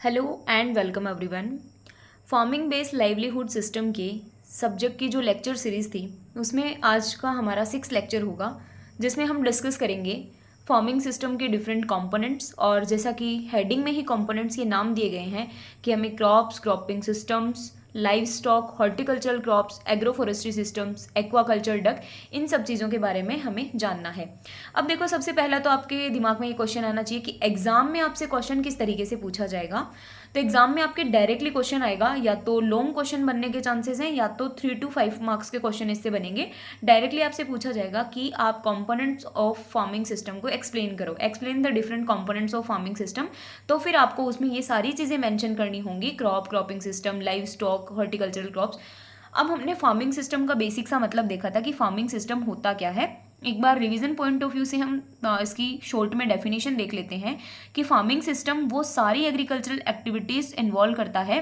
Hello and welcome everyone. Farming based livelihood system के subject की जो लेक्चर सीरीज़ थी उसमें आज का हमारा 6 लेक्चर होगा, जिसमें हम डिस्कस करेंगे फार्मिंग सिस्टम के डिफरेंट कंपोनेंट्स। और जैसा कि हेडिंग में ही कंपोनेंट्स के नाम दिए गए हैं कि हमें crops, cropping systems, livestock, horticultural crops, agro forestry systems, aquaculture duck, इन सब चीज़ों के बारे में हमें जानना है। अब देखो, सबसे पहला तो आपके दिमाग में ये क्वेश्चन आना चाहिए कि एग्जाम में आपसे क्वेश्चन किस तरीके से पूछा जाएगा। तो एग्जाम में आपके डायरेक्टली क्वेश्चन आएगा, या तो लॉन्ग क्वेश्चन बनने के चांसेस हैं या तो 3 to 5 मार्क्स के क्वेश्चन इससे बनेंगे। डायरेक्टली आपसे पूछा जाएगा कि आप कंपोनेंट्स ऑफ फार्मिंग सिस्टम को एक्सप्लेन करो, explain the different components of farming system. तो फिर आपको उसमें ये सारी चीज़ें मेंशन करनी होंगी, crop, cropping system, live stock, horticultural crops. अब हमने फार्मिंग सिस्टम का बेसिक सा मतलब देखा था कि फार्मिंग सिस्टम होता क्या है। एक बार रिवीजन पॉइंट ऑफ व्यू से हम इसकी शॉर्ट में डेफिनेशन देख लेते हैं कि फार्मिंग सिस्टम वो सारी एग्रीकल्चरल एक्टिविटीज इन्वॉल्व करता है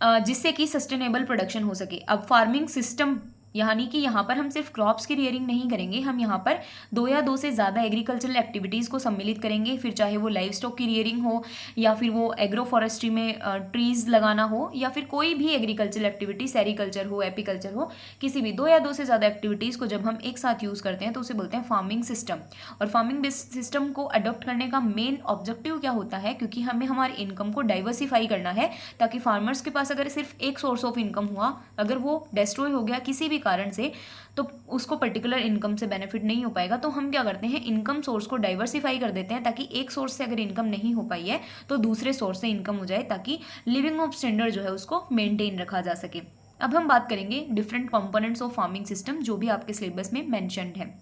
जिससे कि सस्टेनेबल प्रोडक्शन हो सके। अब फार्मिंग सिस्टम यानी कि यहाँ पर हम सिर्फ क्रॉप्स की रियरिंग नहीं करेंगे, हम यहाँ पर 2 या 2 से ज़्यादा एग्रीकल्चरल एक्टिविटीज़ को सम्मिलित करेंगे, फिर चाहे वो लाइव स्टॉक की रियरिंग हो या फिर वो एग्रो फॉरेस्ट्री में ट्रीज़ लगाना हो या फिर कोई भी एग्रीकल्चरल एक्टिविटी, सेरीकल्चर हो, एपीकल्चर हो, किसी भी 2 या 2 से ज़्यादा एक्टिविटीज़ को जब हम एक साथ यूज़ करते हैं तो उसे बोलते हैं फार्मिंग सिस्टम। और फार्मिंग बेस्ड सिस्टम को अडॉप्ट करने का मेन ऑब्जेक्टिव क्या होता है, क्योंकि हमें हमारे इनकम को डाइवर्सिफाई करना है, ताकि फार्मर्स के पास अगर सिर्फ एक सोर्स ऑफ इनकम हुआ, अगर वो डिस्ट्रॉय हो गया किसी भी कारण से, तो उसको पर्टिकुलर इनकम से बेनिफिट नहीं हो पाएगा। तो हम क्या करते हैं, इनकम सोर्स को डाइवर्सिफाई कर देते हैं, ताकि एक सोर्स से अगर इनकम नहीं हो पाई है तो दूसरे सोर्स से इनकम हो जाए, ताकि लिविंग ऑफ स्टैंडर्ड जो है उसको मेंटेन रखा जा सके। अब हम बात करेंगे different components of farming system जो भी आपके सिलेबस में मैंशनड है।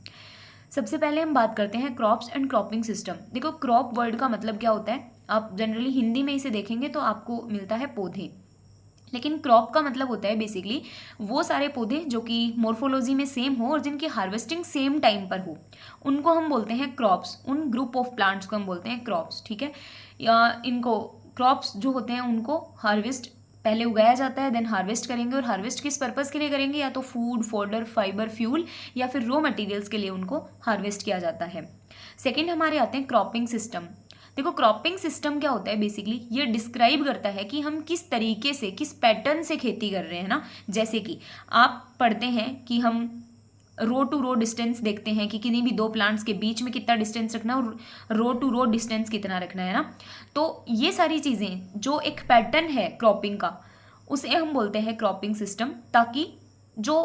सबसे पहले हम बात करते हैं क्रॉप्स एंड क्रॉपिंग सिस्टम। देखो, क्रॉप वर्ड का मतलब क्या होता है, आप जनरली हिंदी में इसे देखेंगे तो आपको मिलता है पौधे, लेकिन क्रॉप का मतलब होता है बेसिकली वो सारे पौधे जो कि मोर्फोलॉजी में सेम हो और जिनकी हार्वेस्टिंग सेम टाइम पर हो, उनको हम बोलते हैं क्रॉप्स। उन ग्रुप ऑफ प्लांट्स को हम बोलते हैं क्रॉप्स, ठीक है। या इनको क्रॉप्स जो होते हैं उनको हार्वेस्ट पहले उगाया जाता है, देन हार्वेस्ट करेंगे। और हार्वेस्ट किस पर्पज़ के लिए करेंगे, या तो फूड, फोडर, फाइबर, फ्यूल या फिर रॉ मटेरियल्स के लिए उनको हार्वेस्ट किया जाता है। सेकेंड हमारे आते हैं क्रॉपिंग सिस्टम। देखो, क्रॉपिंग सिस्टम क्या होता है, बेसिकली ये डिस्क्राइब करता है कि हम किस तरीके से, किस पैटर्न से खेती कर रहे हैं ना। जैसे कि आप पढ़ते हैं कि हम रो टू रो डिस्टेंस देखते हैं कि किन्हीं भी 2 प्लांट्स के बीच में कितना डिस्टेंस रखना है और रो टू रो डिस्टेंस कितना रखना है ना। तो ये सारी चीज़ें जो एक पैटर्न है क्रॉपिंग का, उसे हम बोलते हैं क्रॉपिंग सिस्टम, ताकि जो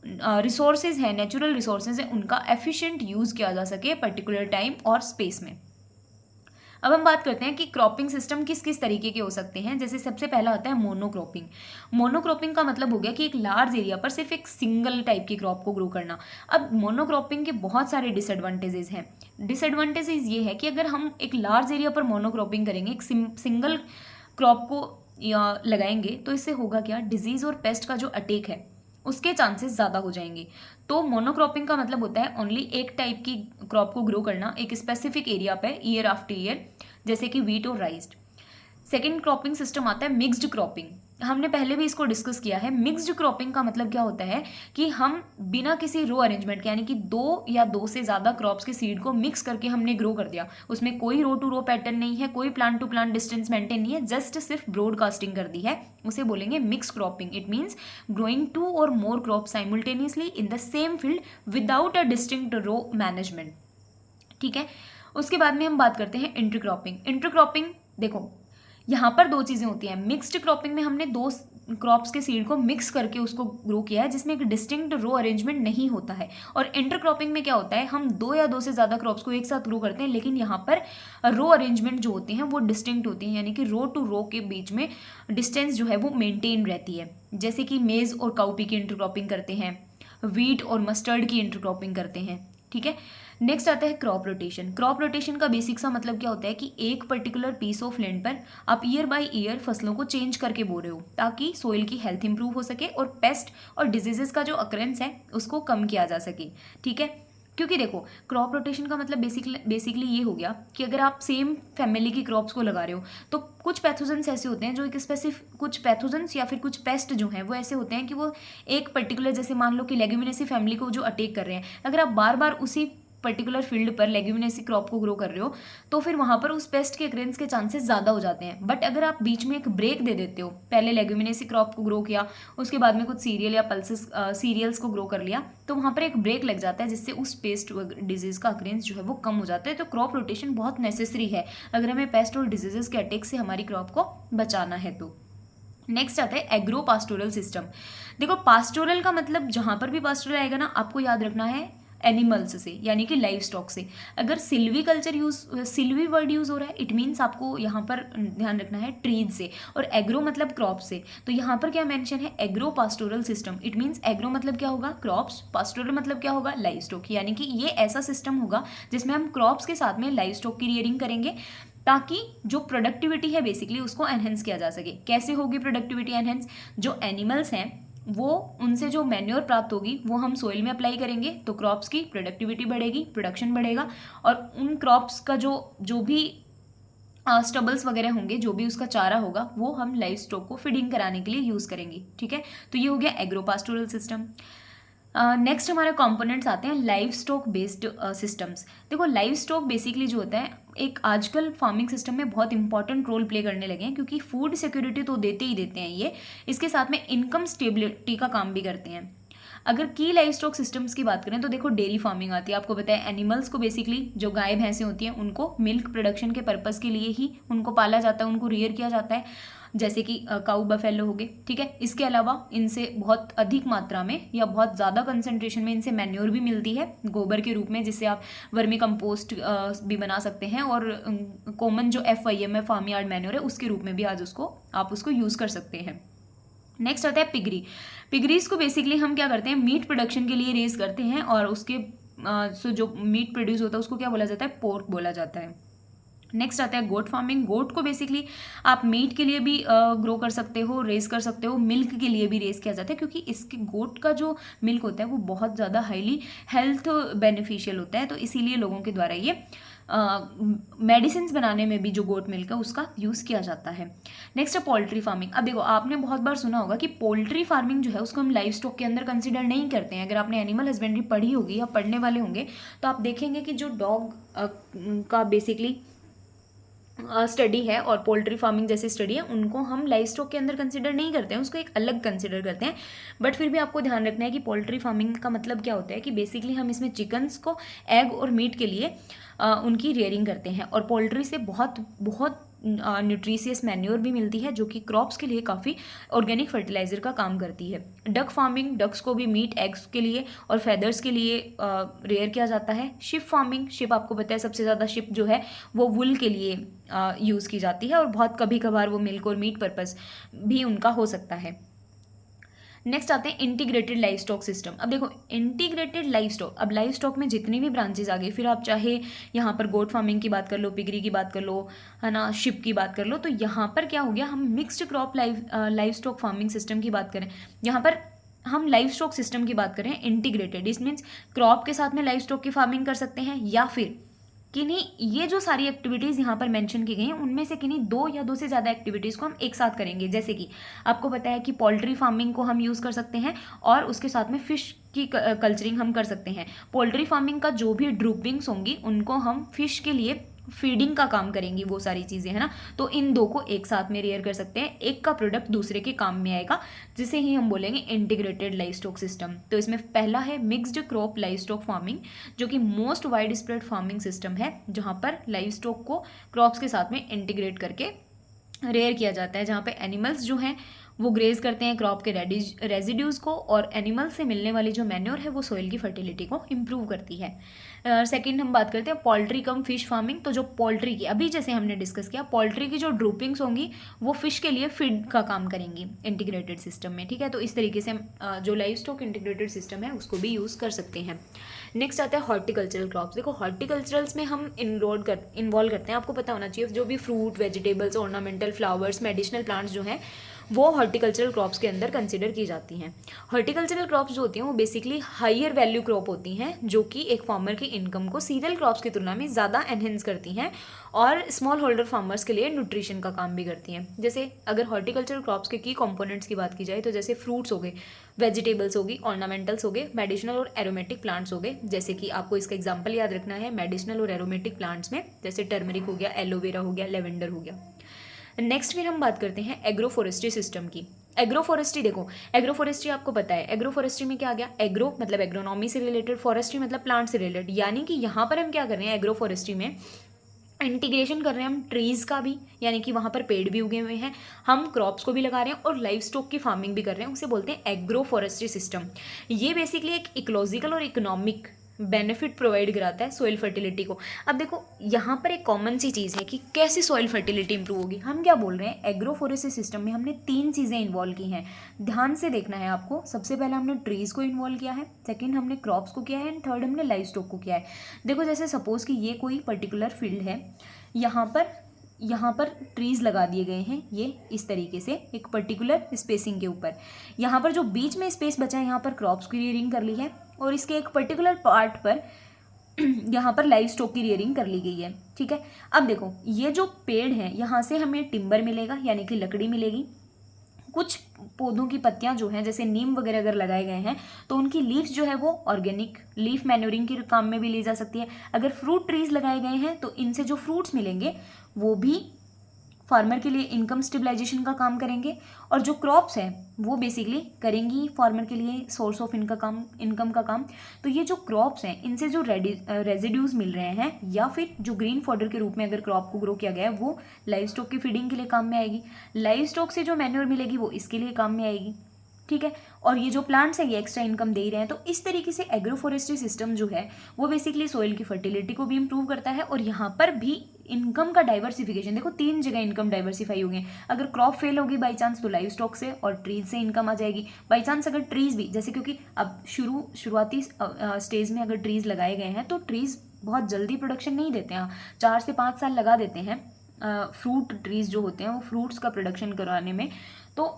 रिसोर्सेज हैं, नेचुरल रिसोर्सेज हैं, उनका एफिशिएंट यूज़ किया जा सके पर्टिकुलर टाइम और स्पेस में। अब हम बात करते हैं कि क्रॉपिंग सिस्टम किस किस तरीके के हो सकते हैं। जैसे सबसे पहला आता है मोनोक्रॉपिंग। मोनोक्रॉपिंग का मतलब हो गया कि एक लार्ज एरिया पर सिर्फ एक सिंगल टाइप की क्रॉप को ग्रो करना। अब मोनोक्रॉपिंग के बहुत सारे डिसएडवांटेजेस हैं। डिसएडवांटेजेस ये है कि अगर हम एक लार्ज एरिया पर मोनोक्रॉपिंग करेंगे, एक सिंगल क्रॉप को या लगाएंगे, तो इससे होगा क्या, डिजीज़ और पेस्ट का जो अटैक है उसके चांसेस ज़्यादा हो जाएंगे। तो मोनोक्रॉपिंग का मतलब होता है ओनली एक टाइप की क्रॉप को ग्रो करना एक स्पेसिफिक एरिया पे ईयर आफ्टर ईयर, जैसे कि वीट और राइस। सेकेंड क्रॉपिंग सिस्टम आता है मिक्स्ड क्रॉपिंग। हमने पहले भी इसको डिस्कस किया है। मिक्स्ड क्रॉपिंग का मतलब क्या होता है कि हम बिना किसी रो अरेंजमेंट के, यानी कि 2 या 2 से ज़्यादा क्रॉप्स के सीड को मिक्स करके हमने ग्रो कर दिया। उसमें कोई रो टू रो पैटर्न नहीं है, कोई plant to plant distance maintain नहीं है, जस्ट सिर्फ ब्रॉडकास्टिंग कर दी है। उसे बोलेंगे mix cropping. It means growing 2 और more crop simultaneously in the same field without a distinct row management, ठीक है। उसके बाद में हम बात करते हैं इंटरक्रॉपिंग। इंटरक्रॉपिंग, देखो यहाँ पर 2 चीज़ें होती हैं। मिक्स्ड क्रॉपिंग में हमने 2 क्रॉप्स के सीड को मिक्स करके उसको ग्रो किया है, जिसमें एक डिस्टिंक्ट रो अरेंजमेंट नहीं होता है। और इंटरक्रॉपिंग में क्या होता है, हम 2 या 2 से ज़्यादा क्रॉप्स को एक साथ ग्रो करते हैं, लेकिन यहाँ पर रो अरेंजमेंट जो होती हैं वो डिस्टिंक्ट होती हैं, यानी कि रो टू रो के बीच में डिस्टेंस जो है वो मेंटेन रहती है। जैसे कि मेज़ और काउपी की इंटरक्रॉपिंग करते हैं, वीट और मस्टर्ड की इंटरक्रॉपिंग करते हैं, ठीक है। नेक्स्ट आता है क्रॉप रोटेशन। क्रॉप रोटेशन का बेसिक सा मतलब क्या होता है कि एक पर्टिकुलर पीस ऑफ लैंड पर आप ईयर बाय ईयर फसलों को चेंज करके बो रहे हो, ताकि सोइल की हेल्थ इंप्रूव हो सके और पेस्ट और डिजीजेस का जो अकरेंस है उसको कम किया जा सके, ठीक है। क्योंकि देखो, क्रॉप रोटेशन का मतलब बेसिकली ये हो गया कि अगर आप सेम फैमिली की क्रॉप्स को लगा रहे हो, तो कुछ पैथोजेंस ऐसे होते हैं जो एक स्पेसिफिक, कुछ पैथोजेंस या फिर कुछ पेस्ट जो हैं वो ऐसे होते हैं कि वो एक पर्टिकुलर, जैसे मान लो कि लेग्यूमिनेसी फैमिली को जो अटैक कर रहे हैं, अगर आप बार बार उसी पर्टिकुलर फील्ड पर लेग्यूमिनेसी क्रॉप को ग्रो कर रहे हो तो फिर वहाँ पर उस पेस्ट के अक्रेंस के चांसेस ज़्यादा हो जाते हैं। बट अगर आप बीच में एक ब्रेक दे देते हो, पहले लेग्यूमिनेसी क्रॉप को ग्रो किया, उसके बाद में कुछ सीरियल या पल्सेस सीरियल्स को ग्रो कर लिया, तो वहाँ पर एक ब्रेक लग जाता है जिससे उस पेस्ट डिजीज़ का अक्रेंस जो है वो कम हो जाता है। तो क्रॉप रोटेशन बहुत नेसेसरी है अगर हमें पेस्ट और डिजीजेस के अटैक से हमारी क्रॉप को बचाना है तो। नेक्स्ट आता है एग्रो पास्टोरल सिस्टम। देखो पास्टोरल का मतलब जहाँ पर भी पास्टोरल आएगा ना, आपको याद रखना है एनिमल्स से, यानी कि लाइव स्टॉक से। अगर Silvi culture Silvi word use हो रहा है, इट मीन्स आपको यहाँ पर ध्यान रखना है ट्रीज से, और एग्रो मतलब क्रॉप से। तो यहाँ पर क्या मेंशन है, agro pastoral system. It means agro मतलब क्या होगा, क्रॉप्स, पास्टोरल मतलब क्या होगा, लाइव स्टॉक। यानी कि ये ऐसा सिस्टम होगा जिसमें हम क्रॉप्स के साथ में लाइव स्टॉक की रियरिंग करेंगे ताकि जो प्रोडक्टिविटी है बेसिकली उसको एनहेंस किया जा सके। कैसे होगी प्रोडक्टिविटी एनहेंस, जो एनिमल्स हैं वो उनसे जो मैन्योर प्राप्त होगी वो हम सोइल में अप्लाई करेंगे तो क्रॉप्स की प्रोडक्टिविटी बढ़ेगी, प्रोडक्शन बढ़ेगा, और उन क्रॉप्स का जो भी स्टबल्स वगैरह होंगे, जो भी उसका चारा होगा, वो हम लाइव स्टॉक को फीडिंग कराने के लिए यूज़ करेंगे। ठीक है, तो ये हो गया एग्रो पास्टोरल सिस्टम। नेक्स्ट हमारे कंपोनेंट्स आते हैं लाइव स्टॉक बेस्ड सिस्टम्स। देखो लाइव स्टॉक बेसिकली जो होता है एक आजकल फार्मिंग सिस्टम में बहुत इंपॉर्टेंट रोल प्ले करने लगे हैं, क्योंकि फूड सिक्योरिटी तो देते ही देते हैं ये, इसके साथ में इनकम स्टेबिलिटी का काम भी करते हैं। अगर की लाइव स्टॉक सिस्टम्स की बात करें तो देखो डेयरी फार्मिंग आती है। आपको पता है एनिमल्स को बेसिकली जो गाय भैंसें होती हैं उनको मिल्क प्रोडक्शन के पर्पज़ के लिए ही उनको पाला जाता है, उनको रियर किया जाता है, जैसे कि काऊ बफेलो हो गए। ठीक है, इसके अलावा इनसे बहुत अधिक मात्रा में या बहुत ज़्यादा कंसंट्रेशन में इनसे मैन्योर भी मिलती है गोबर के रूप में, जिससे आप वर्मी कंपोस्ट भी बना सकते हैं, और कॉमन जो FIM है फार्म यार्ड मैन्योर है उसके रूप में भी आज आप उसको यूज़ कर सकते हैं। नेक्स्ट आता है पिगरी। पिगरीज को बेसिकली हम क्या करते हैं, मीट प्रोडक्शन के लिए रेज करते हैं, और उसके जो मीट प्रोड्यूस होता है उसको क्या बोला जाता है, पोर्क बोला जाता है। नेक्स्ट आता है गोट फार्मिंग। गोट को बेसिकली आप मीट के लिए भी ग्रो कर सकते हो, रेस कर सकते हो, मिल्क के लिए भी रेस किया जाता है, क्योंकि इसके गोट का जो मिल्क होता है वो बहुत ज़्यादा हाईली हेल्थ बेनिफिशियल होता है, तो इसीलिए लोगों के द्वारा ये मेडिसिन बनाने में भी जो गोट मिल्क है उसका यूज़ किया जाता है। नेक्स्ट है पोल्ट्री फार्मिंग। अब देखो आपने बहुत बार सुना होगा कि पोल्ट्री फार्मिंग जो है उसको हम लाइव स्टॉक के अंदर कंसिडर नहीं करते हैं। अगर आपने एनिमल हस्बेंड्री पढ़ी होगी या पढ़ने वाले होंगे तो आप देखेंगे कि जो डॉग का बेसिकली स्टडी है और पोल्ट्री फार्मिंग जैसी स्टडी है उनको हम लाइव स्टॉक के अंदर कंसिडर नहीं करते हैं, उसको एक अलग कंसिडर करते हैं। बट फिर भी आपको ध्यान रखना है कि पोल्ट्री फार्मिंग का मतलब क्या होता है कि बेसिकली हम इसमें चिकन्स को एग और मीट के लिए उनकी रेयरिंग करते हैं, और पोल्ट्री से बहुत बहुत न्यूट्रिशियस मैन्योर भी मिलती है जो कि क्रॉप्स के लिए काफ़ी ऑर्गेनिक फर्टिलाइजर का काम करती है। डक फार्मिंग, डक्स को भी मीट, एग्स के लिए और फेदर्स के लिए रेयर किया जाता है। शिप फार्मिंग, शिप आपको पता है सबसे ज़्यादा शिप जो है वो वुल के लिए यूज़ की जाती है, और बहुत कभी कभार वो मिल्क और मीट पर्पस भी उनका हो सकता है। नेक्स्ट आते हैं इंटीग्रेटेड लाइव स्टॉक सिस्टम। अब देखो इंटीग्रेटेड लाइव स्टॉक, अब लाइव स्टॉक में जितनी भी ब्रांचेज आ गई, फिर आप चाहे यहाँ पर गोट फार्मिंग की बात कर लो, पिगरी की बात कर लो, है ना, शिप की बात कर लो, तो यहाँ पर क्या हो गया, हम mixed crop live stock farming system की बात करें, यहाँ पर हम लाइव स्टॉक सिस्टम की बात करें इंटीग्रेटेड, इस मीन्स क्रॉप के साथ में लाइव स्टॉक की फार्मिंग कर सकते हैं, या फिर किन्हीं ये जो सारी एक्टिविटीज़ यहाँ पर मेंशन की गई हैं उनमें से किन्हीं 2 या 2 से ज़्यादा एक्टिविटीज़ को हम एक साथ करेंगे। जैसे कि आपको पता है कि पोल्ट्री फार्मिंग को हम यूज़ कर सकते हैं और उसके साथ में फ़िश की कल्चरिंग हम कर सकते हैं। पोल्ट्री फार्मिंग का जो भी ड्रूपिंग्स होंगी उनको हम फिश के लिए फीडिंग का काम करेंगी, वो सारी चीज़ें, है ना। तो इन 2 को एक साथ में रेयर कर सकते हैं, एक का प्रोडक्ट दूसरे के काम में आएगा, जिसे ही हम बोलेंगे इंटीग्रेटेड लाइव स्टॉक सिस्टम। तो इसमें पहला है mixed crop live stock farming, जो कि most wide spread farming system है, जहाँ पर लाइव स्टॉक को क्रॉप्स के साथ में इंटीग्रेट करके रेयर किया जाता है, जहाँ पे एनिमल्स जो हैं वो ग्रेज करते हैं क्रॉप के रेजिड्यूज़ को, और एनिमल से मिलने वाली जो मैन्योर है वो सोइल की फर्टिलिटी को इम्प्रूव करती है। सेकंड हम बात करते हैं पोल्ट्री कम फिश फार्मिंग। तो जो पोल्ट्री की, अभी जैसे हमने डिस्कस किया, पोल्ट्री की जो ड्रूपिंग्स होंगी वो फिश के लिए फीड का काम करेंगी इंटीग्रेटेड सिस्टम में। ठीक है, तो इस तरीके से हम जो लाइव स्टॉक इंटीग्रेटेड सिस्टम है उसको भी यूज़ कर सकते हैं। नेक्स्ट आता है हॉर्टिकल्चरल क्रॉप्स। देखो हॉर्टिकल्चरल्स में हम इन्वॉल्व करते हैं, आपको पता होना चाहिए, जो भी fruit, vegetables, ornamental flowers, medicinal plants जो हैं वो हॉर्टिकल्चरल क्रॉप्स के अंदर कंसिडर की जाती हैं। हॉर्टिकल्चरल क्रॉप्स जो होती हैं वो बेसिकली हायर वैल्यू क्रॉप होती हैं, जो कि एक फार्मर की इनकम को सीरियल क्रॉप्स की तुलना में ज़्यादा एनहेंस करती हैं और स्मॉल होल्डर फार्मर्स के लिए न्यूट्रिशन का काम भी करती हैं। जैसे अगर हॉर्टिकल्चरल क्रॉप्स के की कंपोनेंट्स की बात की जाए तो जैसे फ्रूट्स हो गए, वेजिटेबल्स होगी, ऑर्नामेंटल्स हो गए, मेडिसिनल और एरोमेटिक प्लांट्स हो गए। जैसे कि आपको इसका एग्जांपल याद रखना है मेडिसिनल और एरोमेटिक प्लांट्स में, जैसे टर्मरिक हो गया, एलोवेरा हो गया, लेवेंडर हो गया। नेक्स्ट फिर हम बात करते हैं एग्रो फॉरेस्ट्री सिस्टम की। एग्रो फॉरेस्ट्री देखो, एग्रो फॉरेस्ट्री आपको पता है एग्रो फॉरेस्ट्री में क्या आ गया, एग्रो मतलब एग्रोनॉमी से रिलेटेड, फॉरेस्ट्री मतलब प्लांट से रिलेटेड, यानी कि यहाँ पर हम क्या कर रहे हैं एग्रो फॉरेस्ट्री में इंटीग्रेशन कर रहे हैं हम ट्रीज़ का भी, यानी कि वहाँ पर पेड़ भी उगे हुए हैं, हम क्रॉप्स को भी लगा रहे हैं और लाइव स्टॉक की फार्मिंग भी कर रहे हैं, उसे बोलते हैं एग्रो फॉरेस्ट्री सिस्टम। ये बेसिकली एक इकोलॉजिकल और इकोनॉमिक बेनिफिट प्रोवाइड कराता है सॉइल फर्टिलिटी को। अब देखो यहाँ पर एक कॉमन सी चीज़ है कि कैसे सॉइल फर्टिलिटी इंप्रूव होगी। हम क्या बोल रहे हैं, एग्रो फॉरेस्ट्री सिस्टम में हमने 3 चीज़ें इन्वॉल्व की हैं, ध्यान से देखना है आपको। सबसे पहले हमने ट्रीज़ को इन्वॉल्व किया है, सेकंड हमने क्रॉप्स को किया है, एंड थर्ड हमने लाइव स्टॉक को किया है। देखो जैसे सपोज़ कि ये कोई पर्टिकुलर फील्ड है, यहाँ पर ट्रीज़ लगा दिए गए हैं, ये इस तरीके से एक पर्टिकुलर स्पेसिंग के ऊपर। यहाँ पर जो बीच में स्पेस बचा है यहाँ पर क्रॉप्स की रियरिंग कर ली है, और इसके एक पर्टिकुलर पार्ट पर यहाँ पर लाइव स्टॉक की रियरिंग कर ली गई है। ठीक है, अब देखो ये जो पेड़ है यहाँ से हमें टिम्बर मिलेगा, यानी कि लकड़ी मिलेगी। कुछ पौधों की पत्तियां जो हैं जैसे नीम वगैरह अगर लगाए गए हैं तो उनकी लीव्स जो है वो ऑर्गेनिक लीफ मैन्योरिंग के काम में भी ली जा सकती है। अगर फ्रूट ट्रीज लगाए गए हैं तो इनसे जो फ्रूट्स मिलेंगे वो भी फार्मर के लिए इनकम स्टेबलाइजेशन का काम करेंगे, और जो क्रॉप्स हैं वो बेसिकली करेंगी फार्मर के लिए सोर्स ऑफ इनकम का काम। तो ये जो क्रॉप्स हैं इनसे जो रेजिड्यूज मिल रहे हैं या फिर जो ग्रीन फॉडर के रूप में अगर क्रॉप को ग्रो किया गया है वो लाइव स्टॉक की फीडिंग के लिए काम में आएगी। लाइव स्टॉक से जो मैन्योर मिलेगी वो इसके लिए काम में आएगी। ठीक है, और ये जो प्लांट्स है ये एक्स्ट्रा इनकम दे ही रहे हैं। तो इस तरीके से एग्रो फॉरेस्ट्री सिस्टम जो है वो बेसिकली सॉइल की फर्टिलिटी को भी इंप्रूव करता है, और यहाँ पर भी इनकम का डाइवर्सिफिकेशन, देखो 3 जगह इनकम डाइवर्सिफाई हो गए। अगर क्रॉप फेल होगी बाई चांस तो लाइव स्टॉक से और ट्रीज से इनकम आ जाएगी। बाई चांस अगर ट्रीज भी जैसे, क्योंकि अब शुरुआती स्टेज में अगर ट्रीज लगाए गए हैं तो ट्रीज बहुत जल्दी प्रोडक्शन नहीं देते हैं, 4 से 5 साल लगा देते हैं फ्रूट ट्रीज जो होते हैं वो फ्रूट्स का प्रोडक्शन करवाने में। तो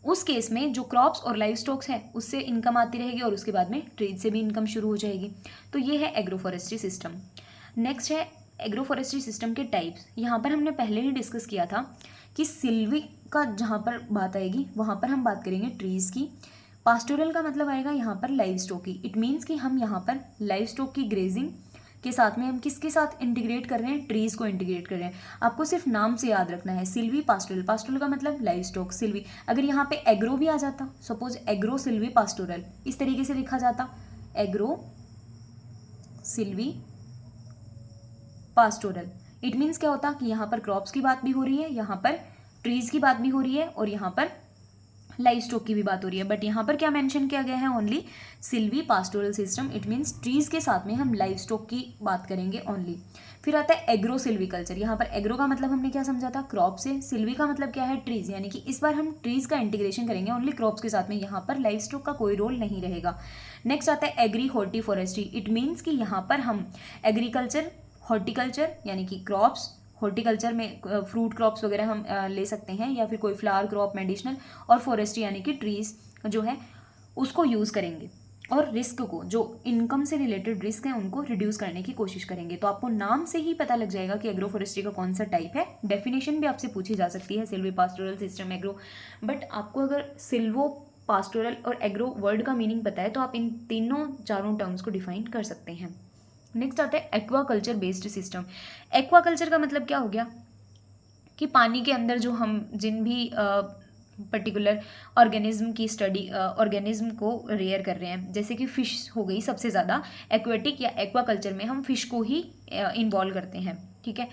उस केस में जो क्रॉप्स और लाइव स्टॉक्स है उससे इनकम आती रहेगी और उसके बाद में ट्रेड से भी इनकम शुरू हो जाएगी। तो ये है एग्रो फॉरेस्ट्री सिस्टम। नेक्स्ट है एग्रो फॉरेस्ट्री सिस्टम के टाइप्स। यहाँ पर हमने पहले ही डिस्कस किया था कि सिल्वी का जहाँ पर बात आएगी वहाँ पर हम बात करेंगे ट्रीज़ की। पास्टोरल का मतलब आएगा यहाँ पर लाइव स्टॉक की। इट मीन्स कि हम यहाँ पर लाइव स्टॉक की ग्रेजिंग के साथ में हम किसके साथ इंटीग्रेट कर रहे हैं, ट्रीज को इंटीग्रेट कर रहे हैं। आपको सिर्फ नाम से याद रखना है, सिल्वी पास्टोरल। पास्टोरल का मतलब लाइव स्टॉक, सिल्वी। अगर यहाँ पे एग्रो भी आ जाता, सपोज एग्रो सिल्वी पास्टोरल इस तरीके से लिखा जाता, agro Silvi pastoral, it means क्या होता कि यहाँ पर क्रॉप्स की बात भी हो रही है, यहाँ पर ट्रीज की बात भी हो रही है और यहाँ पर लाइव स्टॉक की भी बात हो रही है। बट यहाँ पर क्या मेंशन किया गया है, only Silvi pastoral system. It means trees के साथ में हम लाइव स्टॉक की बात करेंगे ओनली। फिर आता है एग्रो सिल्वीकल्चर। यहाँ पर एग्रो का मतलब हमने क्या समझा था, क्रॉप से। सिल्वी का मतलब क्या है, ट्रीज, यानी कि इस बार हम ट्रीज का इंटीग्रेशन करेंगे ओनली क्रॉप्स के साथ में, यहाँ पर लाइव स्टॉक का कोई रोल नहीं रहेगा। नेक्स्ट आता है agri horti forestry. It means कि यहाँ पर हम एग्रीकल्चर, हॉर्टिकल्चर यानी कि क्रॉप्स, हॉर्टिकल्चर में फ्रूट क्रॉप्स वगैरह हम ले सकते हैं, या फिर कोई फ्लावर क्रॉप, मेडिसिनल, और फॉरेस्ट्री यानी कि ट्रीज जो है उसको यूज़ करेंगे, और रिस्क को, जो इनकम से रिलेटेड रिस्क हैं उनको रिड्यूस करने की कोशिश करेंगे। तो आपको नाम से ही पता लग जाएगा कि एग्रो फॉरेस्ट्री का कौन सा टाइप है। डेफिनेशन भी आपसे पूछी जा सकती है, Silvi pastoral system agro. But आपको अगर सिल्वो पास्टोरल और एग्रो वर्ड का मीनिंग पता है तो आप इन चारों टर्म्स को डिफाइन कर सकते हैं। नेक्स्ट आता है एक्वाकल्चर बेस्ड सिस्टम। एक्वाकल्चर का मतलब क्या हो गया कि पानी के अंदर जो हम जिन भी पर्टिकुलर ऑर्गेनिज्म की स्टडी, ऑर्गेनिज्म को रेयर कर रहे हैं, जैसे कि फ़िश हो गई सबसे ज़्यादा, एक्वेटिक या एक्वाकल्चर में हम फिश को ही इन्वॉल्व करते हैं। ठीक है,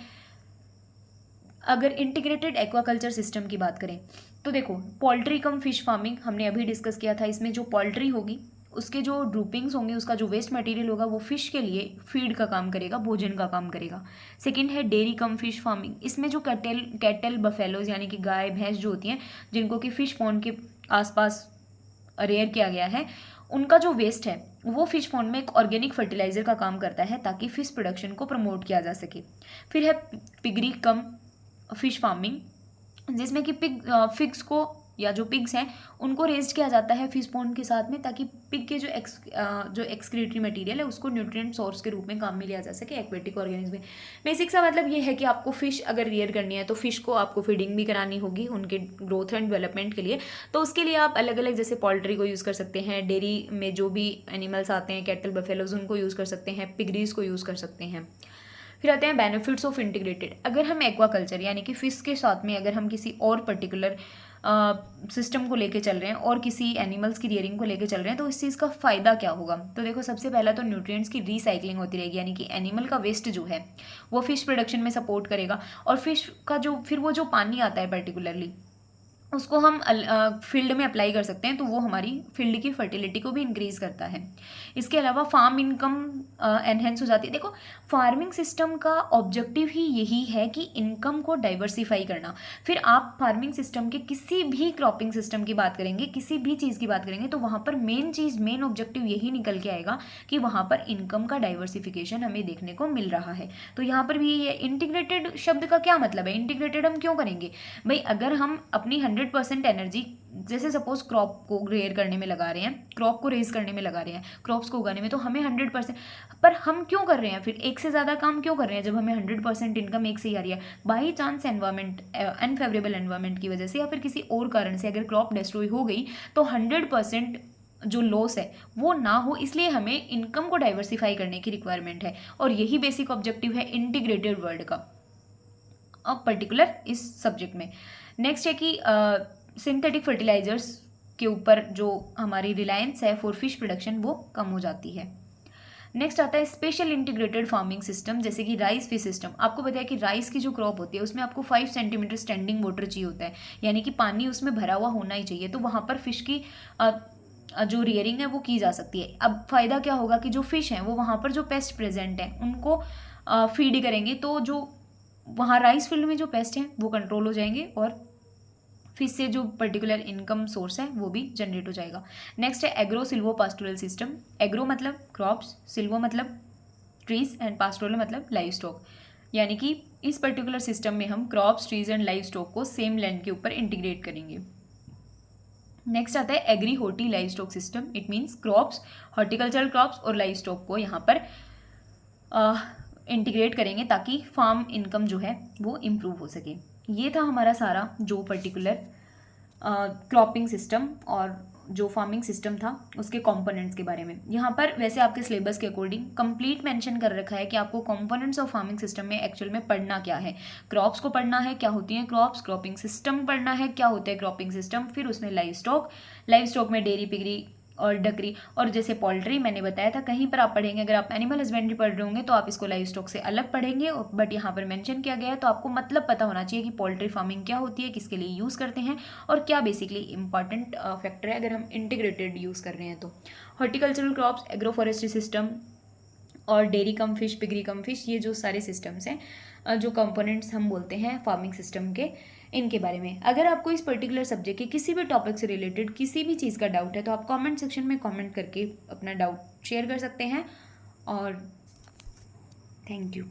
अगर इंटीग्रेटेड एक्वाकल्चर सिस्टम की बात करें तो देखो पोल्ट्री कम फिश फार्मिंग हमने अभी डिस्कस किया था। इसमें जो पोल्ट्री होगी उसके जो ड्रूपिंग्स होंगे, उसका जो वेस्ट मटेरियल होगा वो फिश के लिए फीड का काम करेगा, भोजन का काम करेगा। सेकंड है डेयरी कम फिश फार्मिंग। इसमें जो कैटल बफेलोज यानी कि गाय भैंस जो होती हैं जिनको कि फिश पॉन्ड के आसपास रेयर किया गया है, उनका जो वेस्ट है वो फिश पॉन्ड में एक ऑर्गेनिक फर्टिलाइजर का काम करता है ताकि फिश प्रोडक्शन को प्रमोट किया जा सके। फिर है पिगरी कम फिश फार्मिंग। जिसमें कि फिग्स को या जो पिग्स हैं उनको रेज्ड किया जाता है फिश पॉन्ड के साथ में, ताकि पिग के जो एक्सक्रीटरी मटेरियल है उसको न्यूट्रिएंट सोर्स के रूप में काम में लिया जा सके एक्वेटिक ऑर्गेनिज्म में। बेसिक सा मतलब ये है कि आपको फिश अगर रियर करनी है तो फिश को आपको फीडिंग भी करानी होगी उनके ग्रोथ एंड डेवलपमेंट के लिए। तो उसके लिए आप अलग अलग जैसे पोल्ट्री को यूज़ कर सकते हैं, डेयरी में जो भी एनिमल्स आते हैं कैटल बफेलोज उनको यूज़ कर सकते हैं, पिगरीज को यूज़ कर सकते हैं। फिर आते हैं बेनिफिट्स ऑफ इंटीग्रेटेड। अगर हम एक्वाकल्चर यानी कि फिश के साथ में अगर हम किसी और पर्टिकुलर सिस्टम को लेके चल रहे हैं और किसी एनिमल्स की रियरिंग को लेके चल रहे हैं तो इस चीज़ का फ़ायदा क्या होगा। तो देखो सबसे पहला तो न्यूट्रिएंट्स की रीसाइक्लिंग होती रहेगी, यानी कि एनिमल का वेस्ट जो है वो फिश प्रोडक्शन में सपोर्ट करेगा। और फिश का जो फिर वो जो पानी आता है पर्टिकुलरली उसको हम फील्ड में अप्लाई कर सकते हैं, तो वो हमारी फील्ड की फर्टिलिटी को भी इंक्रीज़ करता है। इसके अलावा फार्म इनकम एनहेंस हो जाती है। देखो फार्मिंग सिस्टम का ऑब्जेक्टिव ही यही है कि इनकम को डाइवर्सिफाई करना। फिर आप फार्मिंग सिस्टम के किसी भी क्रॉपिंग सिस्टम की बात करेंगे, किसी भी चीज़ की बात करेंगे, तो वहाँ पर मेन ऑब्जेक्टिव यही निकल के आएगा कि वहाँ पर इनकम का डाइवर्सिफिकेशन हमें देखने को मिल रहा है। तो यहाँ पर भी ये इंटीग्रेटेड शब्द का क्या मतलब है, इंटीग्रेटेड हम क्यों करेंगे भाई। अगर हम अपनी 100% एनर्जी जैसे सपोज क्रॉप को रेयर करने में लगा रहे हैं, क्रॉप को रेज करने में लगा रहे हैं, क्रॉप्स को उगाने में, तो हमें 100%, पर हम क्यों कर रहे हैं फिर एक से ज़्यादा काम क्यों कर रहे हैं जब हमें 100% इनकम एक से ही आ रही है। By chance environment unfavourable environment की वजह से या फिर किसी और कारण से अगर क्रॉप डिस्ट्रॉय हो गई तो 100% जो लॉस है वो ना हो, इसलिए हमें इनकम को डाइवर्सिफाई करने की रिक्वायरमेंट है। और यही बेसिक ऑब्जेक्टिव है इंटीग्रेटेड वर्ल्ड का अब पर्टिकुलर इस सब्जेक्ट में। नेक्स्ट है कि सिंथेटिक फर्टिलाइजर्स के ऊपर जो हमारी रिलायंस है फॉर फिश प्रोडक्शन वो कम हो जाती है। नेक्स्ट आता है स्पेशल इंटीग्रेटेड फार्मिंग सिस्टम, जैसे कि राइस फिश सिस्टम। आपको पता है कि राइस की जो क्रॉप होती है उसमें आपको 5 सेंटीमीटर स्टैंडिंग वाटर चाहिए होता है, यानी कि पानी उसमें भरा हुआ होना ही चाहिए। तो वहाँ पर फिश की जो रियरिंग है वो की जा सकती है। अब फ़ायदा क्या होगा कि जो फिश हैं वो वहाँ पर जो पेस्ट प्रेजेंट हैं उनको फीड करेंगे, तो जो वहाँ राइस फील्ड में जो पेस्ट हैं वो कंट्रोल हो जाएंगे और फिश से जो पर्टिकुलर इनकम सोर्स है वो भी जनरेट हो जाएगा। नेक्स्ट है agro silvo pastoral system. Agro मतलब क्रॉप्स, सिल्वो मतलब ट्रीज एंड पास्टोरल मतलब लाइव स्टॉक, यानी कि इस पर्टिकुलर सिस्टम में हम crops, trees and livestock को सेम लैंड के ऊपर इंटीग्रेट करेंगे। नेक्स्ट आता है agri horti livestock system. It means crops, horticultural crops और लाइव स्टॉक को यहाँ पर इंटीग्रेट करेंगे ताकि फार्म इनकम जो है वो इम्प्रूव हो सके। ये था हमारा सारा जो पर्टिकुलर क्रॉपिंग सिस्टम और जो फार्मिंग सिस्टम था उसके कंपोनेंट्स के बारे में। यहाँ पर वैसे आपके सिलेबस के अकॉर्डिंग कंप्लीट मेंशन कर रखा है कि आपको कंपोनेंट्स ऑफ फार्मिंग सिस्टम में एक्चुअल में पढ़ना क्या है। क्रॉप्स को पढ़ना है, क्या होती हैं क्रॉप्स, क्रॉपिंग सिस्टम पढ़ना है, क्या होता है क्रॉपिंग सिस्टम, फिर उसमें लाइव स्टॉक में डेयरी, पिगरी और डकरी, और जैसे पोल्ट्री मैंने बताया था कहीं पर आप पढ़ेंगे, अगर आप एनिमल हस्बेंड्री पढ़ रहे होंगे तो आप इसको लाइव स्टॉक से अलग पढ़ेंगे, बट यहाँ पर मेंशन किया गया है तो आपको मतलब पता होना चाहिए कि पोल्ट्री फार्मिंग क्या होती है, किसके लिए यूज़ करते हैं और क्या बेसिकली इंपॉर्टेंट फैक्टर है अगर हम इंटीग्रेटेड यूज़ कर रहे हैं तो। Horticultural crops, agro forestry system और डेयरी कम फिश, पिगरी कम फिश, ये जो सारे सिस्टम्स हैं जो कंपोनेंट्स हम बोलते हैं फार्मिंग सिस्टम के, इनके बारे में। अगर आपको इस पर्टिकुलर सब्जेक्ट के किसी भी टॉपिक से रिलेटेड किसी भी चीज़ का डाउट है तो आप कमेंट सेक्शन में कमेंट करके अपना डाउट शेयर कर सकते हैं। और थैंक यू।